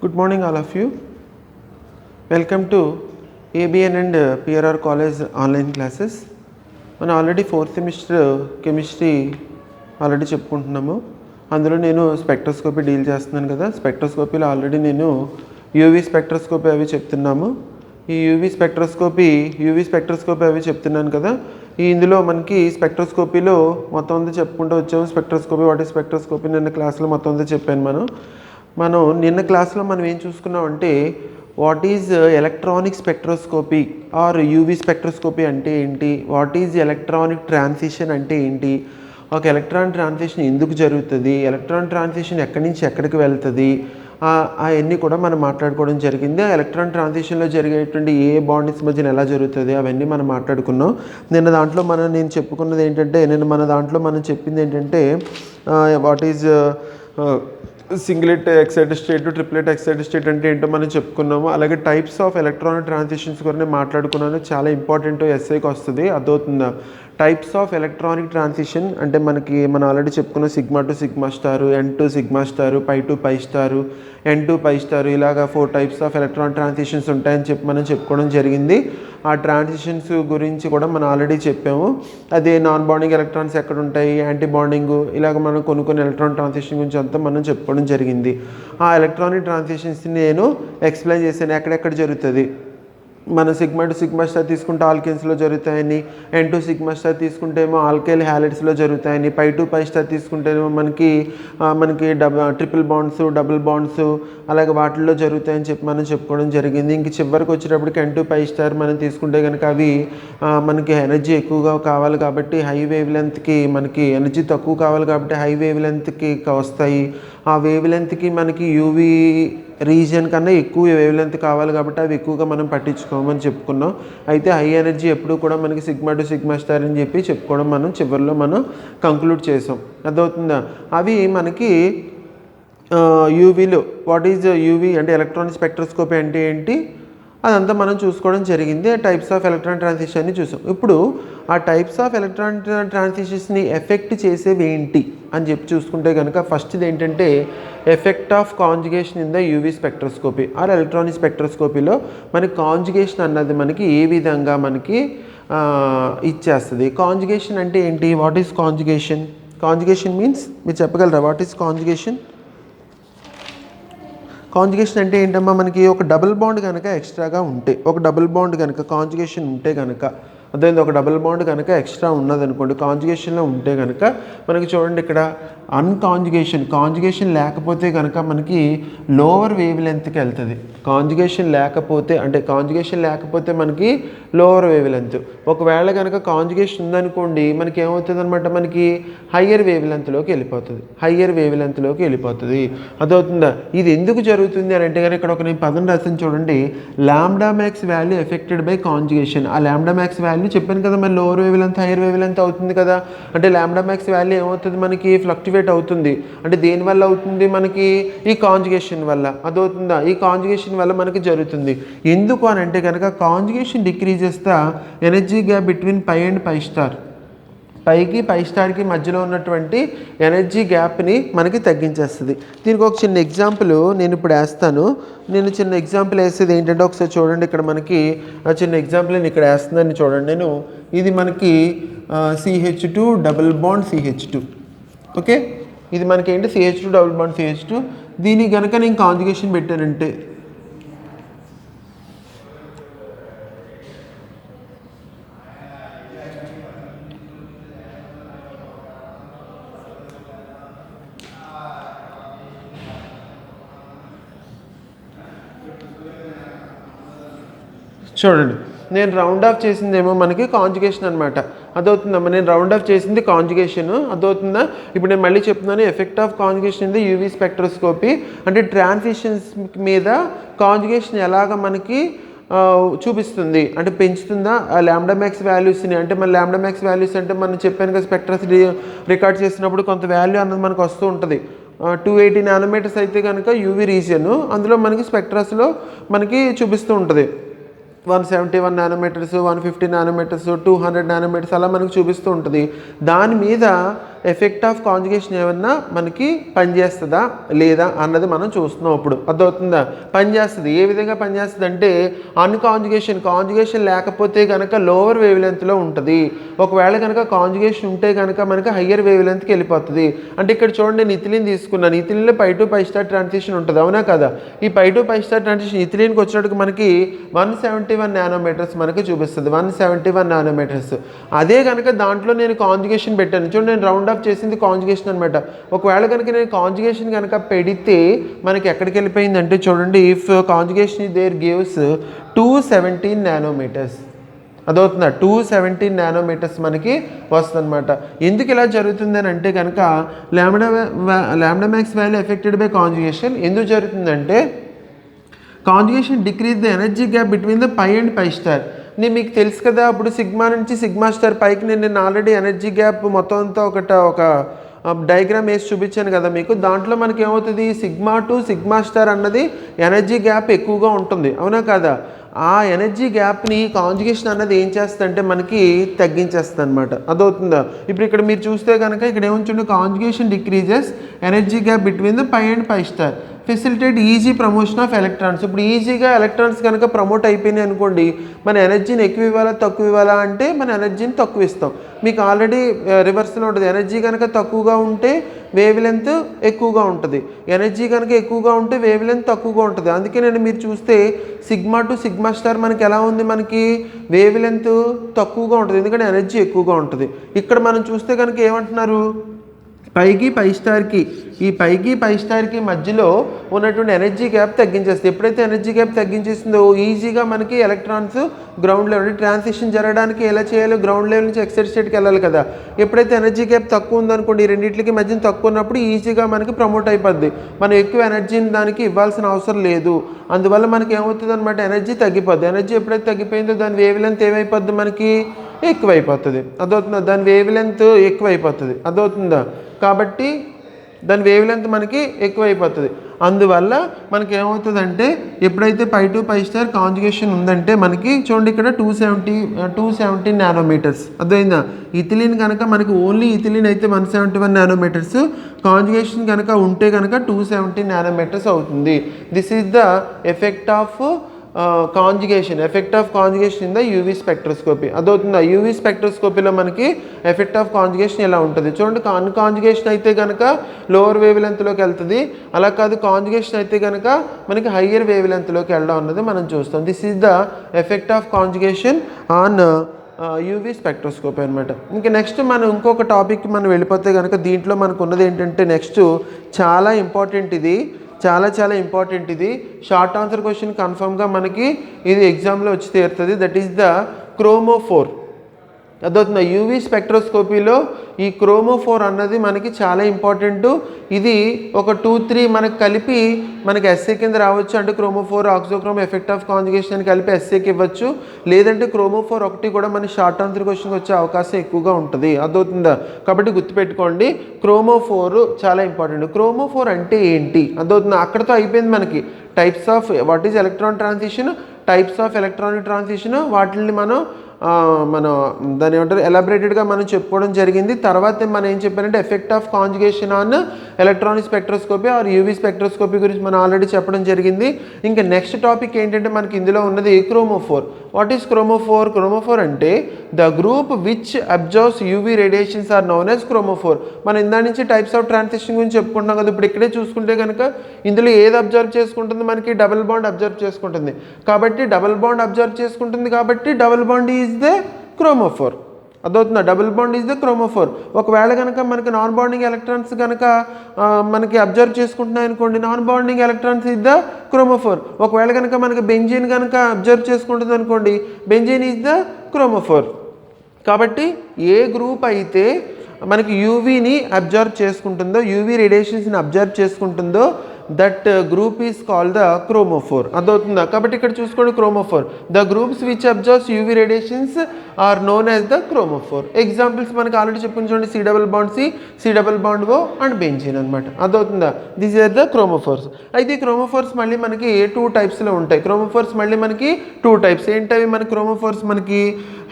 Good morning, all of you. Welcome to ABN and PRR College online classes. మనం already fourth semester chemistry already చెప్పుకుంటున్నాము. అందులో నేను spectroscopy deal చేస్తున్నాను కదా. స్పెక్ట్రోస్కోపీలో ఆల్రెడీ నేను యూవీ స్పెక్ట్రోస్కోపీ అవి చెప్తున్నాము. ఈ యూవీ స్పెక్ట్రోస్కోపీ అవి చెప్తున్నాను కదా. ఇందులో మనకి స్పెక్ట్రోస్కోపీలో మొత్తం అంతా చెప్పుకుంటూ వచ్చాము. స్పెక్ట్రోస్కోపీ వాటి స్పెక్ట్రోస్కోపీ నిన్న క్లాస్లో మొత్తం అంతా చెప్పాను. మనం నిన్న క్లాస్లో మనం ఏం చూసుకున్నామంటే what is electronic spectroscopy or UV spectroscopy అంటే ఏంటి, వాట్ ఈజ్ ఎలక్ట్రానిక్ ట్రాన్సిషన్ అంటే ఏంటి, ఒక ఎలక్ట్రాన్ ట్రాన్సిషన్ ఎందుకు జరుగుతుంది, ఎలక్ట్రాన్ ట్రాన్సిషన్ ఎక్కడి నుంచి ఎక్కడికి వెళ్తుంది, అవన్నీ కూడా మనం మాట్లాడుకోవడం జరిగింది. ఆ ఎలక్ట్రాన్ ట్రాన్సిషన్లో జరిగేటువంటి ఏ బాండ్స్ మధ్యన ఎలా జరుగుతుంది అవన్నీ మనం మాట్లాడుకున్నాం. నిన్న దాంట్లో నేను చెప్పుకున్నది ఏంటంటే మనం చెప్పింది ఏంటంటే what is singlet excited state, triplet excited state అంటే ఏంటో మనం చెప్పుకున్నాము. అలాగే టైప్స్ ఆఫ్ ఎలక్ట్రానిక్ ట్రాన్సిషన్స్ కూడా నేను మాట్లాడుకున్నాను. చాలా ఇంపార్టెంట్ ఎస్ఐకి వస్తుంది, అర్థమవుతుందా. టైప్స్ ఆఫ్ ఎలక్ట్రానిక్ ట్రాన్సిషన్ అంటే మనం ఆల్రెడీ చెప్పుకున్న sigma to sigma star, N to sigma star, pi to pi star, N to pi star, ఇలాగా 4 టైప్స్ ఆఫ్ ఎలక్ట్రానిక్ ట్రాన్సిషన్స్ ఉంటాయని మనం చెప్పుకోవడం జరిగింది. ఆ ట్రాన్సిషన్స్ గురించి కూడా మనం ఆల్రెడీ చెప్పాము. అదే నాన్ బాండింగ్ ఎలక్ట్రాన్స్ ఎక్కడ ఉంటాయి, యాంటీ బాండింగ్, ఇలాగ మనం కొన్ని ఎలక్ట్రానిక్ ట్రాన్సిషన్ గురించి అంతా మనం చెప్పుకోవడం జరిగింది. ఆ ఎలక్ట్రానిక్ ట్రాన్సిషన్స్ని నేను ఎక్స్ప్లెయిన్ చేశాను ఎక్కడెక్కడ జరుగుతుంది. మన సిగ్మా టు సిగ్మా స్టార్ తీసుకుంటే ఆల్కేన్స్లో జరుగుతాయని, ఎన్ టు సిగ్మా స్టార్ తీసుకుంటేమో ఆల్కైల్ హ్యాలైడ్స్లో జరుగుతాయని, పై టు పై స్టార్ తీసుకుంటేమో మనకి ట్రిపుల్ బాండ్స్, డబుల్ బాండ్స్ అలాగే వాటిల్లో జరుగుతాయని మనం చెప్పుకోవడం జరిగింది. ఇంక చివరికి వచ్చేటప్పటికి ఎన్ టు పై స్టార్ మనం తీసుకుంటే కనుక అవి మనకి ఎనర్జీ ఎక్కువగా కావాలి కాబట్టి హై వేవ్ లెంత్కి, మనకి ఎనర్జీ తక్కువ కావాలి కాబట్టి హై వేవ్ లెంత్కి వస్తాయి. ఆ వేవ్ లెంత్కి మనకి యూవీ రీజియన్ కన్నా ఎక్కువ వేవ్ లెంత్ కావాలి కాబట్టి అవి ఎక్కువగా మనం పట్టించుకోమని చెప్పుకున్నాం. అయితే హై ఎనర్జీ ఎప్పుడు కూడా మనకి సిగ్మా టు సిగ్మా స్టార్ అని చెప్పి చెప్పుకోవడం మనం చివరిలో కంక్లూడ్ చేసాం. అర్థమవుతుందా. అవి మనకి యూవీలో వాట్ ఈజ్ యూవీ అంటే ఎలక్ట్రానిక్ స్పెక్ట్రోస్కోపీ అంటే ఏంటి అదంతా మనం చూసుకోవడం జరిగింది. టైప్స్ ఆఫ్ ఎలక్ట్రాన్ ట్రాన్సిషన్ని చూసాం. ఇప్పుడు ఆ టైప్స్ ఆఫ్ ఎలక్ట్రాన్ ట్రాన్సిషన్స్ని ఎఫెక్ట్ చేసేవి ఏంటి అని చెప్పి చూసుకుంటే కనుక ఫస్ట్ది ఏంటంటే effect of conjugation in the UV spectroscopy or electronic స్పెక్ట్రోస్కోపీలో మనకి కాంజుగేషన్ అన్నది మనకి ఏ విధంగా మనకి ఇచ్చేస్తుంది. కాంజుగేషన్ అంటే ఏంటి, what is conjugation? Conjugation means మీరు చెప్పగలరా వాట్ ఈజ్ కాంజుగేషన్? కాంజుగేషన్ అంటే ఏంటమ్మా, మనకి ఒక డబుల్ బాండ్ కనుక ఎక్స్ట్రాగా ఉంటే, ఒక డబుల్ బాండ్ కనుక కాంజుగేషన్ ఉంటే కనుక, అదే ఒక డబుల్ బాండ్ కనుక ఎక్స్ట్రా ఉన్నదనుకోండి కాంజుగేషన్లో ఉంటే కనుక మనకి చూడండి ఇక్కడ కాంజుగేషన్ లేకపోతే కనుక మనకి లోవర్ వేవ్ లెంత్కి వెళ్తుంది. కాంజుగేషన్ లేకపోతే మనకి లోవర్ వేవ్ లెంత్. ఒకవేళ కనుక కాంజుగేషన్ ఉందనుకోండి మనకి ఏమవుతుంది అనమాట, మనకి హయ్యర్ వేవ్ లెంత్లోకి వెళ్ళిపోతుంది. అదవుతుందా. ఇది ఎందుకు జరుగుతుంది అని అంటే కనుక ఇక్కడ నేను పదం రాసాను చూడండి, lambda max value affected by conjugation. ఆ లాంబ్డా మ్యాక్స్ వాల్యూ చెప్పాను కదా, మరి lower wave length hire wave length అవుతుంది కదా. అంటే లాంబ్డా మ్యాక్స్ వాల్యూ ఏమవుతుంది, మనకి ఫ్లక్చువేట్ అవుతుంది. అంటే దేనివల్ల అవుతుంది, మనకి ఈ కాంజుగేషన్ వల్ల. అదవుతుందా. ఈ కాంజుగేషన్ వల్ల మనకి జరుగుతుంది. ఎందుకు అని అంటే కనుక conjugation decreases the energy gap between pi and pi star. పైకి పై స్టార్కి మధ్యలో ఉన్నటువంటి ఎనర్జీ గ్యాప్ని మనకి తగ్గించేస్తుంది. దీనికి ఒక చిన్న ఎగ్జాంపుల్ నేను ఇప్పుడు వేస్తాను. చిన్న ఎగ్జాంపుల్ వేసేది ఏంటంటే ఒకసారి చూడండి, ఇక్కడ మనకి చిన్న ఎగ్జాంపుల్ నేను ఇక్కడ వేస్తుందని చూడండి. ఇది మనకి CH2 double bond CH2. Okay, ఇది మనకి ఏంటి CH2 డబుల్ బాండ్ CH2. దీనికి కనుక నేను కాంజుగేషన్ పెట్టానంటే చూడండి, నేను రౌండ్ ఆఫ్ చేసిందేమో మనకి కాంజుగేషన్ అనమాట. అదవుతుందమ్మా, నేను రౌండ్ ఆఫ్ చేసింది కాంజుగేషన్. అదవుతుందా. ఇప్పుడు నేను మళ్ళీ చెప్తున్నాను, effect of conjugation in the UV spectroscopy అంటే ట్రాన్సిషన్స్ మీద కాంజుగేషన్ ఎలాగ మనకి చూపిస్తుంది అంటే పెంచుతుందా ఆ లాంబ్డా మ్యాక్స్ వాల్యూస్ని. అంటే మన లాంబ్డా మ్యాక్స్ వాల్యూస్ అంటే మనం చెప్పాను కదా, స్పెక్ట్రస్ రికార్డ్ చేసినప్పుడు కొంత వాల్యూ అన్నది మనకు వస్తూ ఉంటుంది. 280 నానోమీటర్స్ అయితే కనుక యూవీ రీజియన్, అందులో మనకి స్పెక్ట్రస్లో మనకి చూపిస్తూ ఉంటుంది. 171 నానోమీటర్స్, 150 నానోమీటర్స్, 200 నానోమీటర్స్ అలా మనకు చూపిస్తూ ఉంటుంది. దాని మీద ఎఫెక్ట్ ఆఫ్ కాంజుగేషన్ ఏమన్నా మనకి పనిచేస్తుందా లేదా అన్నది మనం చూస్తున్నాం. ఇప్పుడు అర్థమవుతుందా? పనిచేస్తుంది. ఏ విధంగా పనిచేస్తుంది అంటే కాంజుగేషన్ లేకపోతే కనుక లోవర్ వేవ్ లెంత్లో ఉంటుంది. ఒకవేళ కనుక కాంజుగేషన్ ఉంటే కనుక మనకి హయ్యర్ వేవ్ లెంత్కి వెళ్ళిపోతుంది. అంటే ఇక్కడ చూడండి, నేను ఇథిలిన్ తీసుకున్నాను. ఇథిలిన్లో pi to pi star transition ఉంటుంది, అవునా కదా? ఈ pi to pi star transition ఇథిలిన్కి వచ్చినట్టుగా మనకి 171 నానోమీటర్స్ మనకి చూపిస్తుంది. 171 నానోమీటర్స్. అదే కనుక దాంట్లో నేను కాంజుగేషన్ పెట్టాను. చూడండి, నేను రౌండ్ ఆఫ్ చేసింది కాంజుగేషన్ అనమాట. ఒకవేళ కనుక నేను కాంజుగేషన్ కనుక పెడితే మనకి ఎక్కడికి వెళ్ళిపోయిందంటే చూడండి, if conjugation there gives 217 nanometres. అదవుతుందా? 217 నానోమీటర్స్ మనకి వస్తుందన్నమాట. ఎందుకు ఇలా జరుగుతుంది అని అంటే కనుక lambda max value affected by conjugation ఎందుకు జరుగుతుందంటే conjugation decrease the energy gap between the pi and pi star. నేను మీకు తెలుసు కదా, అప్పుడు సిగ్మా నుంచి సిగ్మా స్టార్ పైకి నేను ఆల్రెడీ ఎనర్జీ గ్యాప్ మొత్తం అంతా ఒక డయాగ్రామ్ వేసి చూపించాను కదా మీకు. దాంట్లో మనకి ఏమవుతుంది, సిగ్మా టు సిగ్మా స్టార్ అన్నది ఎనర్జీ గ్యాప్ ఎక్కువగా ఉంటుంది, అవునా కదా? ఆ ఎనర్జీ గ్యాప్ని కాంజుగేషన్ అన్నది ఏం చేస్తుందంటే మనకి తగ్గించేస్తుంది అనమాట. అదవుతుందా? ఇప్పుడు ఇక్కడ మీరు చూస్తే కనుక ఇక్కడ ఏముంటుంది, conjugation decreases energy gap between the pi and pi star, facilitate easy promotion of electrons. ఇప్పుడు ఈజీగా ఎలక్ట్రాన్స్ కనుక ప్రమోట్ అయిపోయినాయి అనుకోండి, మన ఎనర్జీని ఎక్కువ ఇవ్వాలా తక్కువ ఇవ్వాలా అంటే మన ఎనర్జీని తక్కువ ఇస్తాం. మీకు ఆల్రెడీ రివర్స్లో ఉంటుంది. ఎనర్జీ కనుక తక్కువగా ఉంటే వేవ్ లెంత్ ఎక్కువగా ఉంటుంది, ఎనర్జీ కనుక ఎక్కువగా ఉంటే వేవ్ లెంత్ తక్కువగా ఉంటుంది. అందుకే నేను మీరు చూస్తే సిగ్మా టు సిగ్మా స్టార్ మనకి ఎలా ఉంది, మనకి వేవ్ లెంత్ తక్కువగా ఉంటుంది ఎందుకంటే ఎనర్జీ ఎక్కువగా ఉంటుంది. ఇక్కడ మనం చూస్తే కనుక ఏమంటున్నారు, పైకి పై స్టార్కి ఈ పైకి పై స్టార్కి మధ్యలో ఉన్నటువంటి ఎనర్జీ గ్యాప్ తగ్గించేస్తుంది. ఎప్పుడైతే ఎనర్జీ గ్యాప్ తగ్గించేస్తుందో ఈజీగా మనకి ఎలక్ట్రాన్స్ గ్రౌండ్ లెవెల్ ట్రాన్సిషన్ జరగడానికి ఎలా చేయాలో గ్రౌండ్ లెవెల్ నుంచి ఎక్సైడ్ స్టేట్కి వెళ్ళాలి కదా. ఎప్పుడైతే ఎనర్జీ గ్యాప్ తక్కువ ఉందనుకోండి, ఈ రెండింటికి మధ్యన తక్కువ ఉన్నప్పుడు ఈజీగా మనకి ప్రమోట్ అయిపోద్ది. మనం ఎక్కువ ఎనర్జీని దానికి ఇవ్వాల్సిన అవసరం లేదు. అందువల్ల మనకి ఏమవుతుంది అనమాట, ఎనర్జీ తగ్గిపోద్ది. ఎనర్జీ ఎప్పుడైతే తగ్గిపోయిందో దాని వేవ్ లెంత్ ఏమైపోద్ది, మనకి ఎక్కువైపోతుంది. అదవుతుందా? దాని వేవ్ లెంత్ ఎక్కువైపోతుంది. అదవుతుందా? కాబట్టి దాని వేవ్ లెంత్ మనకి ఎక్కువైపోతుంది. అందువల్ల మనకి ఏమవుతుందంటే ఎప్పుడైతే pi to pi star conjugation ఉందంటే మనకి చూడండి ఇక్కడ 217 నానోమీటర్స్. అర్థమైందా? ఇథిలిన్ కనుక మనకి ఓన్లీ ఇథిలిన్ అయితే 171 నానోమీటర్స్, కాంజుగేషన్ కనుక ఉంటే కనుక 217 నానోమీటర్స్ అవుతుంది. This is the effect of effect of conjugation in the UV spectroscopy. అదవుతుందా? యూవీ స్పెక్ట్రోస్కోపీలో మనకి ఎఫెక్ట్ ఆఫ్ కాంజుగేషన్ ఎలా ఉంటుంది చూడండి. కాంజుగేషన్ అయితే కనుక లోవర్ వేవ్ లెంత్లోకి వెళ్తుంది, అలా కాదు కాంజుగేషన్ అయితే కనుక మనకి హయ్యర్ వేవ్ లెంత్లోకి వెళ్ళడం అన్నది మనం చూస్తాం. This is the effect of conjugation on UV spectroscopy అనమాట. ఇంకా నెక్స్ట్ మనం ఇంకొక టాపిక్ మనం వెళ్ళిపోతే కనుక దీంట్లో మనకు ఉన్నది ఏంటంటే నెక్స్ట్ చాలా ఇంపార్టెంట్, చాలా ఇంపార్టెంట్. ఇది షార్ట్ ఆన్సర్ క్వశ్చన్ కన్ఫర్మ్గా మనకి ఇది ఎగ్జామ్లో వచ్చి తీరుతుంది. That is the chromophore. అదవుతుంది. యూవీ స్పెక్ట్రోస్కోపీలో ఈ క్రోమోఫోర్ అన్నది మనకి చాలా ఇంపార్టెంట్. ఇది ఒక 2-3 మనకు కలిపి మనకి ఎస్ఏ కింద రావచ్చు. అంటే chromophore auxochrome effect of conjugation అని కలిపి ఎస్ఏకి ఇవ్వచ్చు. లేదంటే క్రోమోఫోర్ ఒకటి కూడా మన షార్ట్ ఆన్సర్ క్వశ్చన్కి వచ్చే అవకాశం ఎక్కువగా ఉంటుంది. అదవుతుందా? కాబట్టి గుర్తుపెట్టుకోండి, క్రోమోఫోర్ చాలా ఇంపార్టెంట్. క్రోమోఫోర్ అంటే ఏంటి? అదవుతుందా? అక్కడతో అయిపోయింది మనకి. Types of what is electron transition, types of electronic transition, వాటిని మనం దాని ఏమంటారు ఎలాబరేటెడ్గా మనం చెప్పుకోవడం జరిగింది. తర్వాత మనం ఏం చెప్పారంటే effect of conjugation on electronic spectroscopy or UV spectroscopy గురించి మనం ఆల్రెడీ చెప్పడం జరిగింది. ఇంకా నెక్స్ట్ టాపిక్ ఏంటంటే మనకి ఇందులో ఉన్నది chromophore. What is chromophore? Chromophore అంటే the group which observes UV radiations are known as chromophore. మనం ఇందా నుంచి టైప్స్ ఆఫ్ ట్రాన్సిషన్ గురించి చెప్పుకుంటున్నాం కదా. ఇప్పుడు ఇక్కడే చూసుకుంటే కనుక ఇందులో ఏది అబ్జర్వ్ చేసుకుంటుంది, మనకి డబుల్ బాండ్ అబ్జర్వ్ చేసుకుంటుంది. కాబట్టి డబుల్ బాండ్ అబ్జర్వ్ చేసుకుంటుంది కాబట్టి double bond is the chromophore. అదవుతుందా? Double bond is the chromophore. ఒకవేళ కనుక మనకి నాన్ బాండింగ్ ఎలక్ట్రాన్స్ కనుక మనకి అబ్జర్వ్ చేసుకుంటున్నాయి అనుకోండి, non bonding electrons is the chromophore. ఒకవేళ కనుక మనకి బెంజీన్ కనుక అబ్జర్వ్ చేసుకుంటుంది అనుకోండి, బెంజీన్ ఈజ్ ద క్రోమోఫోర్. కాబట్టి ఏ గ్రూప్ అయితే మనకి యూవీని అబ్జర్వ్ చేసుకుంటుందో, యూవీ రేడియేషన్స్ని అబ్జర్వ్ చేసుకుంటుందో that group is called the chromophore. అదవుతుందా? కాబట్టి ఇక్కడ చూసుకోండి chromophore. The groups which observes UV radiations are known as the chromophore. Examples మనకి ఆల్రెడీ చెప్పుకుని చూడండి, C double bond C, C double bond O and benzene అనమాట. అదవుతుందా? These are the chromophores. అయితే ఈ క్రోమోఫోర్స్ మళ్ళీ మనకి 2 టైప్స్లో ఉంటాయి. క్రోమోఫోర్స్ మళ్ళీ మనకి 2 టైప్స్. ఏంటవి మన క్రోమోఫోర్స్? మనకి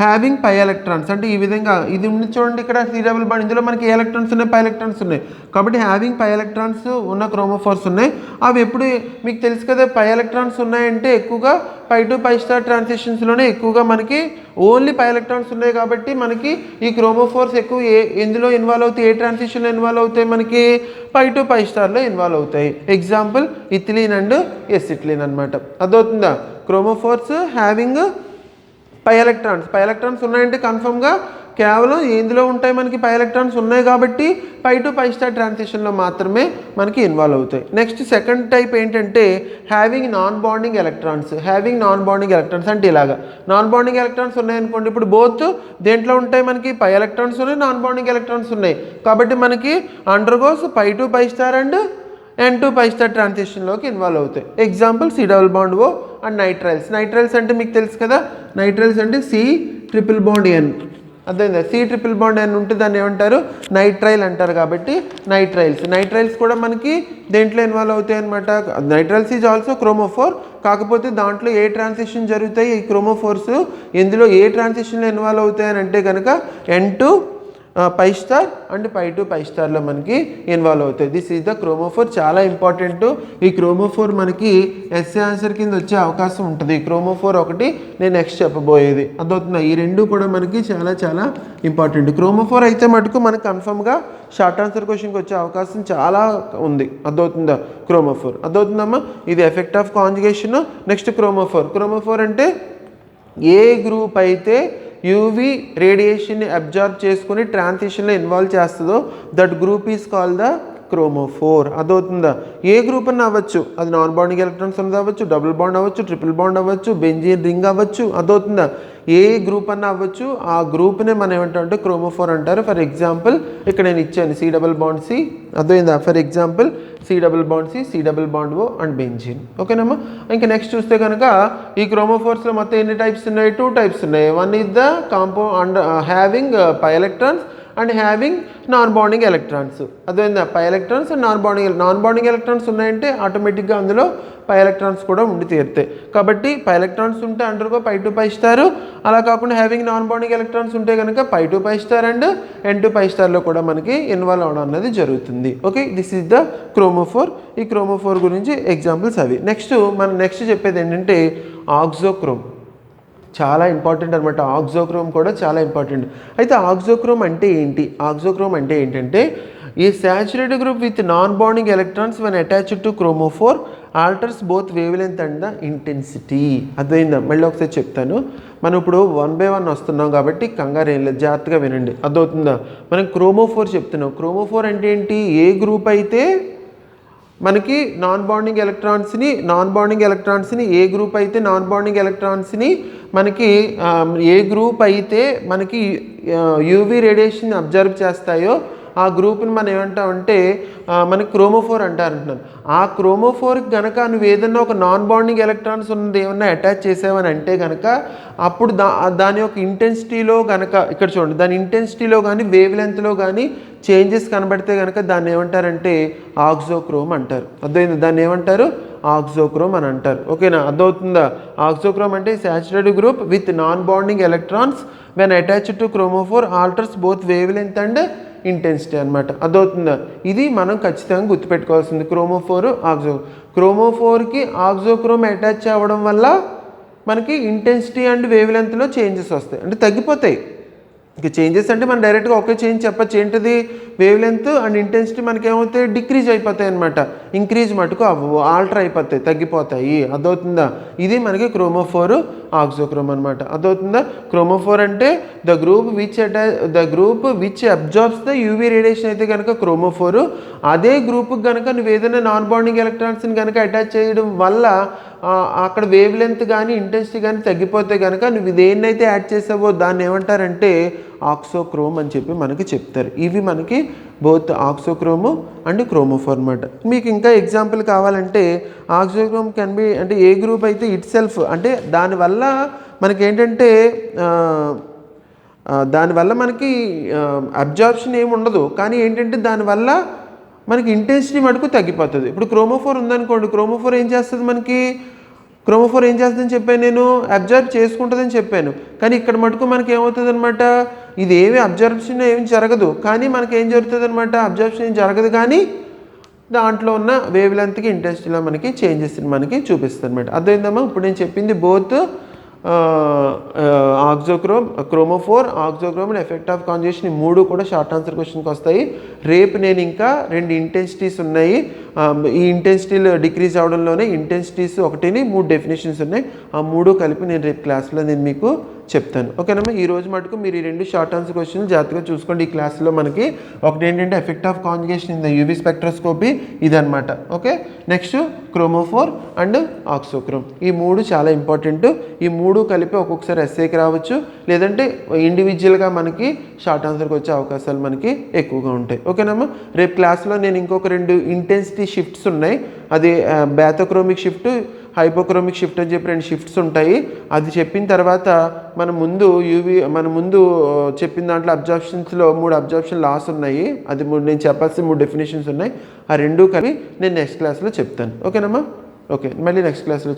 హ్యావింగ్ పై ఎలక్ట్రాన్స్, అంటే ఈ విధంగా ఇది ఉంది చూడండి, ఇక్కడ సి డబుల్ బాండ్, ఇందులో మనకి ఏ ఎలక్ట్రాన్స్ ఉన్నాయి? పై ఎలక్ట్రాన్స్ ఉన్నాయి. కాబట్టి హ్యావింగ్ పై ఎలక్ట్రాన్స్ ఉన్న క్రోమోఫోర్స్ ఉన్నాయి. అవి ఎప్పుడు మీకు తెలుసు కదా, పై ఎలక్ట్రాన్స్ ఉన్నాయంటే ఎక్కువగా పై టు పై స్టార్ ట్రాన్సిషన్స్లోనే ఎక్కువగా మనకి ఓన్లీ పై ఎలక్ట్రాన్స్ ఉన్నాయి. కాబట్టి మనకి ఈ క్రోమోఫోర్స్ ఎక్కువ ఎందులో ఇన్వాల్వ్ అవుతాయి? ఏ ట్రాన్సిషన్లో ఇన్వాల్వ్ అవుతాయి? మనకి పై టు పై స్టార్లో ఇన్వాల్వ్ అవుతాయి. ఎగ్జాంపుల్ ఇథిలీన్ అండ్ ఎసిటిలీన్ అనమాట. అదవుతుందా? క్రోమోఫోర్స్ హ్యావింగ్ పై ఎలక్ట్రాన్స్ ఉన్నాయంటే కన్ఫర్మ్గా కేవలం ఎందులో ఉంటాయి? మనకి పై ఎలక్ట్రాన్స్ ఉన్నాయి కాబట్టి పై టు పై స్టార్ ట్రాన్సిషన్లో మాత్రమే మనకి ఇన్వాల్వ్ అవుతాయి. నెక్స్ట్ సెకండ్ టైప్ ఏంటంటే హ్యావింగ్ నాన్ బాండింగ్ ఎలక్ట్రాన్స్. అంటే ఇలాగా నాన్ బాండింగ్ ఎలక్ట్రాన్స్ ఉన్నాయనుకోండి, ఇప్పుడు బోత్ దేంట్లో ఉంటాయి? మనకి పై ఎలక్ట్రాన్స్ ఉన్నాయి, నాన్ బాండింగ్ ఎలక్ట్రాన్స్ ఉన్నాయి. కాబట్టి మనకి undergoes pi to pi star and N2 pi star ట్రాన్సిషన్లోకి ఇన్వాల్వ్ అవుతాయి. Example C double bond O and nitriles అంటే మీకు తెలుసు కదా, నైట్రైల్స్ అంటే సి ట్రిపుల్ బాండ్ ఎన్. అదే సి ట్రిపుల్ బాండ్ ఎన్ ఉంటే దాన్ని ఏమంటారు? నైట్రైల్ అంటారు. కాబట్టి నైట్రైల్స్ కూడా మనకి దేంట్లో ఇన్వాల్వ్ అవుతాయి అనమాట. Nitriles is also chromophore. కాకపోతే దాంట్లో ఏ ట్రాన్సిషన్ జరుగుతాయి? ఈ క్రోమోఫోర్స్ ఎందులో ఏ ట్రాన్సిషన్లో ఇన్వాల్వ్ అవుతాయి అని అంటే కనుక N2 pi star and pi to pi స్టార్లో మనకి ఇన్వాల్వ్ అవుతాయి. This is the chromophore. చాలా ఇంపార్టెంట్. ఈ క్రోమోఫోర్ మనకి ఎస్ఏ ఆన్సర్ కింద వచ్చే అవకాశం ఉంటుంది. ఈ క్రోమోఫోర్ ఒకటి నేను నెక్స్ట్ చెప్పబోయేది. అదవుతుందా? ఈ రెండు కూడా మనకి చాలా చాలా ఇంపార్టెంట్. క్రోమోఫోర్ అయితే మటుకు మనకు కన్ఫర్మ్గా షార్ట్ ఆన్సర్ క్వశ్చన్కి వచ్చే అవకాశం చాలా ఉంది. అదవుతుందా? క్రోమోఫోర్. అదవుతుందమ్మా? ఇది effect of conjugation. Next chromophore అంటే ఏ గ్రూప్ అయితే యూవీ రేడియేషన్ని అబ్జార్బ్ చేసుకుని ట్రాన్సిషన్లో ఇన్వాల్వ్ చేస్తుందో that group is called the chromophore. అదవుతుందా? ఏ గ్రూప్ అన్న అవ్వచ్చు, అది నాన్ బాండింగ్ ఎలక్ట్రాన్స్ ఉన్నది అవ్వచ్చు, డబుల్ బాండ్ అవ్వచ్చు, ట్రిపుల్ బాండ్ అవ్వచ్చు, బెంజీన్ రింగ్ అవ్వచ్చు. అదవుతుందా? ఏ గ్రూప్ అన్న అవ్వచ్చు. ఆ గ్రూప్నే మనం ఏమంటామంటే క్రోమోఫోర్ అంటారు. ఫర్ ఎగ్జాంపుల్ ఇక్కడ నేను ఇచ్చాను సి డబుల్ బాండ్ సి. అర్థమైందా? For example C double bond C, C double bond O and benzene. ఓకేనమ్మా? ఇంకా నెక్స్ట్ చూస్తే కనుక ఈ క్రోమోఫోర్స్లో మొత్తం ఎన్ని టైప్స్ ఉన్నాయి? 2 టైప్స్ ఉన్నాయి. One is the having pi electrons and having non bonding electrons. అదేందా? Pi electrons and non bonding electrons ఉన్నాయంటే ఆటోమేటిక్గా అందులో పై ఎలక్ట్రాన్స్ కూడా ఉండి తీరుతాయి. కాబట్టి పై ఎలక్ట్రాన్స్ ఉంటే undergo pi to pi star. అలా కాకుండా హ్యావింగ్ నాన్ బాండింగ్ ఎలక్ట్రాన్స్ ఉంటే కనుక pi to pi star and N2 pi స్టార్లో కూడా మనకి ఇన్వాల్వ్ అవడం అనేది జరుగుతుంది. Okay, this is the chromophore. ఈ క్రోమోఫోర్ గురించి ఎగ్జాంపుల్స్ అవి. మనం నెక్స్ట్ చెప్పేది ఏంటంటే ఆక్సోక్రోమ్. చాలా ఇంపార్టెంట్ అనమాట. ఆక్సోక్రోమ్ కూడా చాలా ఇంపార్టెంట్. అయితే ఆక్సోక్రోమ్ అంటే ఏంటంటే ఈ saturated group with non bonding electrons when attached to chromophore altars both wave length and the intensity. అర్థమైందా? మళ్ళీ ఒకసారి చెప్తాను. మనం ఇప్పుడు 1 by 1 వస్తున్నాం కాబట్టి కంగారు ఏం లేదు, జాగ్రత్తగా వినండి. అర్థమవుతుందా? మనం క్రోమోఫోర్ చెప్తున్నాం. క్రోమోఫోర్ అంటే ఏంటి? ఏ గ్రూప్ అయితే మనకి నాన్ బాండింగ్ ఎలక్ట్రాన్స్ని ఏ గ్రూప్ అయితే నాన్ బాండింగ్ ఎలక్ట్రాన్స్ని మనకి ఏ గ్రూప్ అయితే మనకి యూవీ రేడియేషన్ అబ్జర్వ్ చేస్తాయో ఆ గ్రూప్ని మనం ఏమంటామంటే మనకి క్రోమోఫోర్ అంటున్నాను. ఆ క్రోమోఫోర్కి కనుక నువ్వు ఏదన్నా ఒక నాన్ బాండింగ్ ఎలక్ట్రాన్స్ ఉన్నది ఏమన్నా అటాచ్ చేసావని అంటే కనుక అప్పుడు దాని యొక్క ఇంటెన్సిటీలో కనుక ఇక్కడ చూడండి, దాని ఇంటెన్సిటీలో కానీ వేవ్ లెంత్లో కానీ చేంజెస్ కనబడితే కనుక దాన్ని ఏమంటారంటే ఆక్సోక్రోమ్ అంటారు. అర్థమైంది? దాన్ని ఏమంటారు? ఆక్సోక్రోమ్ అని అంటారు. ఓకేనా? అర్థమవుతుందా? ఆక్సోక్రోమ్ అంటే saturated group with non bonding electrons when attached to chromophore altars both wave length and intensity అనమాట. అదవుతుందా? ఇది మనం ఖచ్చితంగా గుర్తుపెట్టుకోవాల్సింది. క్రోమోఫోర్కి ఆక్సోక్రోమ్ అటాచ్ అవ్వడం వల్ల మనకి ఇంటెన్సిటీ అండ్ వేవ్ లెంత్లో చేంజెస్ వస్తాయి, అంటే తగ్గిపోతాయి. ఇక చేంజెస్ అంటే మనం డైరెక్ట్గా ఒకే చేంజ్ చెప్పచ్చు. ఏంటిది? వేవ్ లెంత్ అండ్ ఇంటెన్సిటీ మనకి ఏమవుతాయి? డిక్రీజ్ అయిపోతాయి అనమాట. ఇంక్రీజ్ మటుకు అవ్వవు, ఆల్టర్ అయిపోతాయి, తగ్గిపోతాయి. అదవుతుందా? ఇది మనకి క్రోమోఫోర్ ఆక్సోక్రోమ్ అనమాట. అదవుతుందా? క్రోమోఫోర్ అంటే the group which absorbs the UV radiation అయితే కనుక క్రోమోఫోర్. అదే గ్రూప్కి కనుక నువ్వు ఏదైనా నాన్ బాండింగ్ ఎలక్ట్రాన్స్ని కనుక అటాచ్ చేయడం వల్ల అక్కడ వేవ్ లెంత్ కానీ ఇంటెన్సిటీ కానీ తగ్గిపోతే కనుక నువ్వు దేన్నైతే యాడ్ చేసావో దాన్ని ఏమంటారంటే ఆక్సోక్రోమ్ అని చెప్పి మనకి చెప్తారు. ఇవి మనకి బోత్ ఆక్సోక్రోము అండ్ క్రోమోఫోర్ అన్నమాట. మీకు ఇంకా ఎగ్జాంపుల్ కావాలంటే ఆక్సోక్రోమ్ కెన్ బి అంటే ఏ గ్రూప్ అయితే ఇట్ సెల్ఫ్ అంటే దానివల్ల మనకేంటంటే మనకి అబ్జార్ప్షన్ ఏమి ఉండదు, కానీ ఏంటంటే దానివల్ల మనకి ఇంటెన్సిటీ మటుకు తగ్గిపోతుంది. ఇప్పుడు క్రోమోఫోర్ ఉందనుకోండి, క్రోమోఫోర్ ఏం చేస్తుందని చెప్పాను నేను, అబ్జర్వ్ చేసుకుంటుందని చెప్పాను. కానీ ఇక్కడ మటుకు మనకి ఏమవుతుంది అనమాట, ఇది ఏమి అబ్జర్ప్షన్ ఏమి జరగదు, కానీ మనకి ఏం జరుగుతుంది అనమాట, అబ్జర్ప్షన్ ఏం జరగదు, కానీ దాంట్లో ఉన్న వేవ్ లెంత్కి ఇంటెన్సిటీలో మనకి చేంజెస్ మనకి చూపిస్తుంది అనమాట. అర్థమైందమ్మా? ఇప్పుడు నేను చెప్పింది both chromophore, auxochrome and effect of conjugation, ఈ మూడు కూడా షార్ట్ ఆన్సర్ క్వశ్చన్కి వస్తాయి. రేపు నేను ఇంకా 2 ఇంటెన్సిటీస్ ఉన్నాయి, ఈ ఇంటెన్సిటీలు డిక్రీజ్ అవడంలోనే ఇంటెన్సిటీస్ 1, 3 డెఫినేషన్స్ ఉన్నాయి. ఆ 3 కలిపి నేను రేపు క్లాస్లో నేను మీకు చెప్తాను. ఓకేనమ్మా? ఈ రోజు మటుకు మీరు ఈ 2 షార్ట్ ఆన్సర్ క్వశ్చన్లు జాగ్రత్తగా చూసుకోండి. ఈ క్లాస్లో మనకి ఒకటి ఏంటంటే effect of conjugation in the UV spectroscopy, ఇదనమాట. Okay, next chromophore and auxochrome, ఈ 3 చాలా ఇంపార్టెంట్. ఈ 3 కలిపి ఒక్కొక్కసారి ఎస్ఏకి రావచ్చు, లేదంటే ఇండివిజువల్గా మనకి షార్ట్ ఆన్సర్కి వచ్చే అవకాశాలు మనకి ఎక్కువగా ఉంటాయి. ఓకేనమ్మా? రేపు క్లాస్లో నేను ఇంకొక 2 ఇంటెన్సిటీ షిఫ్ట్స్ ఉన్నాయి, అది బ్యాథోక్రోమిక్ షిఫ్ట్, హైపోక్రోమిక్ షిఫ్ట్ అని చెప్పి 2 షిఫ్ట్స్ ఉంటాయి. అది చెప్పిన తర్వాత మన ముందు చెప్పిన దాంట్లో అబ్జార్ప్షన్స్లో 3 అబ్జార్ప్షన్ లాస్ ఉన్నాయి, అది నేను చెప్పాల్సిన 3 డెఫినేషన్స్ ఉన్నాయి. ఆ 2 కలిపి నేను నెక్స్ట్ క్లాస్లో చెప్తాను. ఓకేనమ్మా? ఓకే, మళ్ళీ నెక్స్ట్ క్లాస్లో